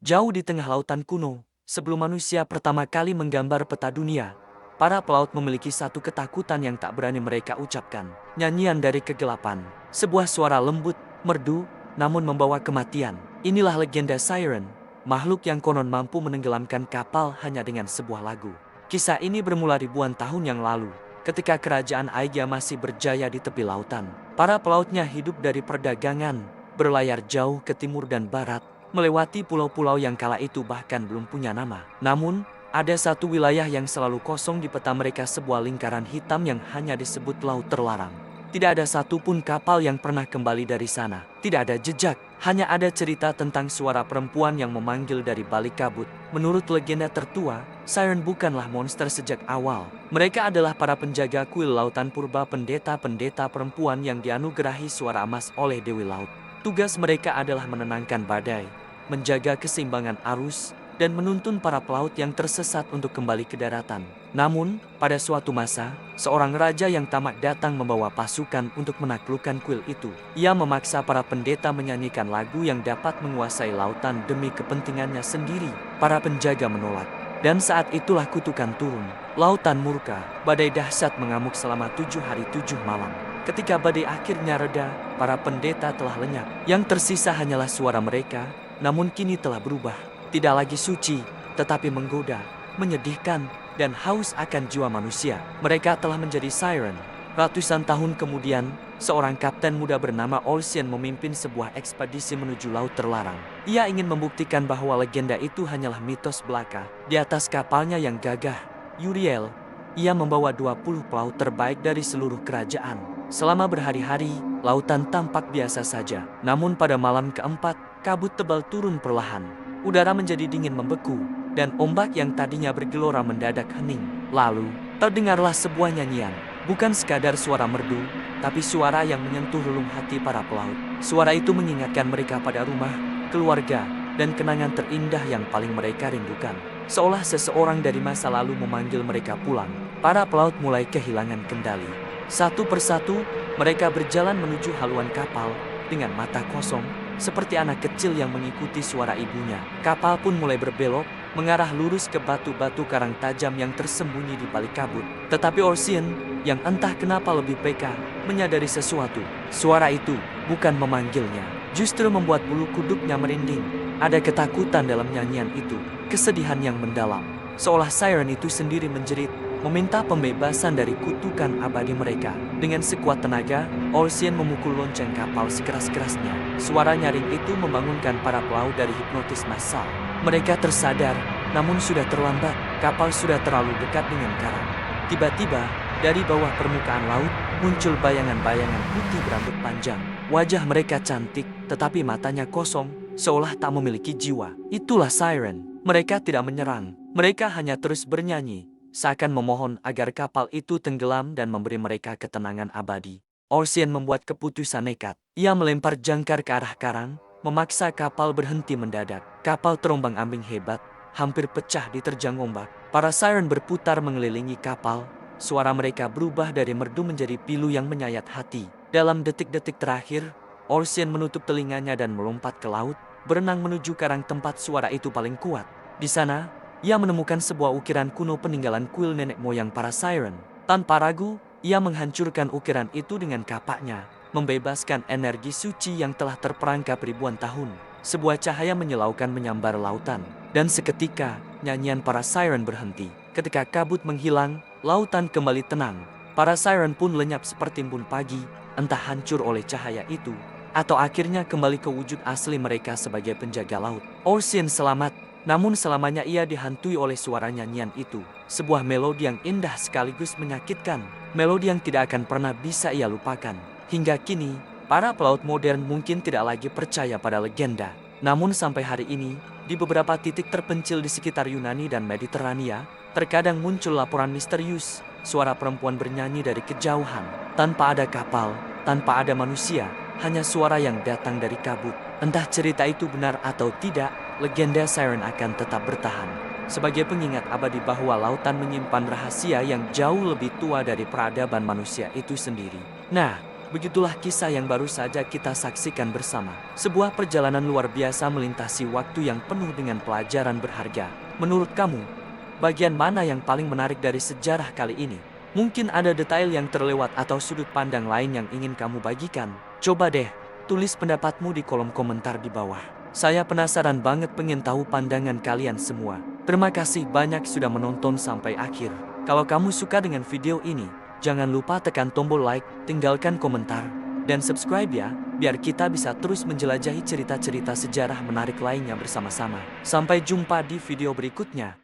Jauh di tengah lautan kuno, sebelum manusia pertama kali menggambar peta dunia, para pelaut memiliki satu ketakutan yang tak berani mereka ucapkan. Nyanyian dari kegelapan, sebuah suara lembut, merdu, namun membawa kematian. Inilah legenda Siren, makhluk yang konon mampu menenggelamkan kapal hanya dengan sebuah lagu. Kisah ini bermula ribuan tahun yang lalu, ketika kerajaan Aegea masih berjaya di tepi lautan. Para pelautnya hidup dari perdagangan, berlayar jauh ke timur dan barat, melewati pulau-pulau yang kala itu bahkan belum punya nama. Namun, ada satu wilayah yang selalu kosong di peta mereka, sebuah lingkaran hitam yang hanya disebut Laut Terlarang. Tidak ada satupun kapal yang pernah kembali dari sana. Tidak ada jejak, hanya ada cerita tentang suara perempuan yang memanggil dari balik kabut. Menurut legenda tertua, Siren bukanlah monster sejak awal. Mereka adalah para penjaga kuil lautan purba, pendeta-pendeta perempuan yang dianugerahi suara emas oleh Dewi Laut. Tugas mereka adalah menenangkan badai, menjaga keseimbangan arus, dan menuntun para pelaut yang tersesat untuk kembali ke daratan. Namun, pada suatu masa, seorang raja yang tamak datang membawa pasukan untuk menaklukkan kuil itu. Ia memaksa para pendeta menyanyikan lagu yang dapat menguasai lautan demi kepentingannya sendiri. Para penjaga menolak. Dan saat itulah kutukan turun. Lautan murka, badai dahsyat mengamuk selama 7 hari 7 malam. Ketika badai akhirnya reda, para pendeta telah lenyap. Yang tersisa hanyalah suara mereka, namun kini telah berubah. Tidak lagi suci, tetapi menggoda, menyedihkan, dan haus akan jiwa manusia. Mereka telah menjadi Siren. Ratusan tahun kemudian, seorang kapten muda bernama Ocean memimpin sebuah ekspedisi menuju Laut Terlarang. Ia ingin membuktikan bahwa legenda itu hanyalah mitos belaka. Di atas kapalnya yang gagah, Uriel, ia membawa 20 pelaut terbaik dari seluruh kerajaan. Selama berhari-hari, lautan tampak biasa saja. Namun pada malam keempat, kabut tebal turun perlahan. Udara menjadi dingin membeku, dan ombak yang tadinya bergelora mendadak hening. Lalu, terdengarlah sebuah nyanyian. Bukan sekadar suara merdu, tapi suara yang menyentuh relung hati para pelaut. Suara itu mengingatkan mereka pada rumah, keluarga, dan kenangan terindah yang paling mereka rindukan. Seolah seseorang dari masa lalu memanggil mereka pulang. Para pelaut mulai kehilangan kendali. Satu persatu, mereka berjalan menuju haluan kapal dengan mata kosong, seperti anak kecil yang mengikuti suara ibunya. Kapal pun mulai berbelok, mengarah lurus ke batu-batu karang tajam yang tersembunyi di balik kabut. Tetapi Ocean, yang entah kenapa lebih peka, menyadari sesuatu. Suara itu bukan memanggilnya, justru membuat bulu kuduknya merinding. Ada ketakutan dalam nyanyian itu, kesedihan yang mendalam. Seolah Siren itu sendiri menjerit, meminta pembebasan dari kutukan abadi mereka. Dengan sekuat tenaga, Ocean memukul lonceng kapal sekeras-kerasnya. Suara nyaring itu membangunkan para pelaut dari hipnotis massal. Mereka tersadar, namun sudah terlambat. Kapal sudah terlalu dekat dengan karang. Tiba-tiba, dari bawah permukaan laut, muncul bayangan-bayangan putih berambut panjang. Wajah mereka cantik, tetapi matanya kosong, seolah tak memiliki jiwa. Itulah Siren. Mereka tidak menyerang. Mereka hanya terus bernyanyi, seakan memohon agar kapal itu tenggelam dan memberi mereka ketenangan abadi. Ocean membuat keputusan nekat. Ia melempar jangkar ke arah karang, memaksa kapal berhenti mendadak. Kapal terombang-ambing hebat, hampir pecah diterjang ombak. Para Siren berputar mengelilingi kapal. Suara mereka berubah dari merdu menjadi pilu yang menyayat hati. Dalam detik-detik terakhir, Ocean menutup telinganya dan melompat ke laut, berenang menuju karang tempat suara itu paling kuat. Di sana, ia menemukan sebuah ukiran kuno peninggalan kuil nenek moyang para Siren. Tanpa ragu, ia menghancurkan ukiran itu dengan kapaknya, membebaskan energi suci yang telah terperangkap ribuan tahun. Sebuah cahaya menyilaukan menyambar lautan, dan seketika, nyanyian para Siren berhenti. Ketika kabut menghilang, lautan kembali tenang. Para Siren pun lenyap seperti embun pagi, entah hancur oleh cahaya itu, atau akhirnya kembali ke wujud asli mereka sebagai penjaga laut. Ocean selamat. Namun selamanya ia dihantui oleh suara nyanyian itu. Sebuah melodi yang indah sekaligus menyakitkan. Melodi yang tidak akan pernah bisa ia lupakan. Hingga kini, para pelaut modern mungkin tidak lagi percaya pada legenda. Namun sampai hari ini, di beberapa titik terpencil di sekitar Yunani dan Mediterania, terkadang muncul laporan misterius. Suara perempuan bernyanyi dari kejauhan. Tanpa ada kapal, tanpa ada manusia, hanya suara yang datang dari kabut. Entah cerita itu benar atau tidak, legenda Siren akan tetap bertahan. Sebagai pengingat abadi bahwa lautan menyimpan rahasia yang jauh lebih tua dari peradaban manusia itu sendiri. Nah, Begitulah kisah yang baru saja kita saksikan bersama. Sebuah perjalanan luar biasa melintasi waktu yang penuh dengan pelajaran berharga. Menurut kamu, bagian mana yang paling menarik dari sejarah kali ini? Mungkin ada detail yang terlewat atau sudut pandang lain yang ingin kamu bagikan. Coba deh, tulis pendapatmu di kolom komentar di bawah. Saya penasaran banget pengen tahu pandangan kalian semua. Terima kasih banyak sudah menonton sampai akhir. Kalau kamu suka dengan video ini, jangan lupa tekan tombol like, tinggalkan komentar, dan subscribe ya, biar kita bisa terus menjelajahi cerita-cerita sejarah menarik lainnya bersama-sama. Sampai jumpa di video berikutnya.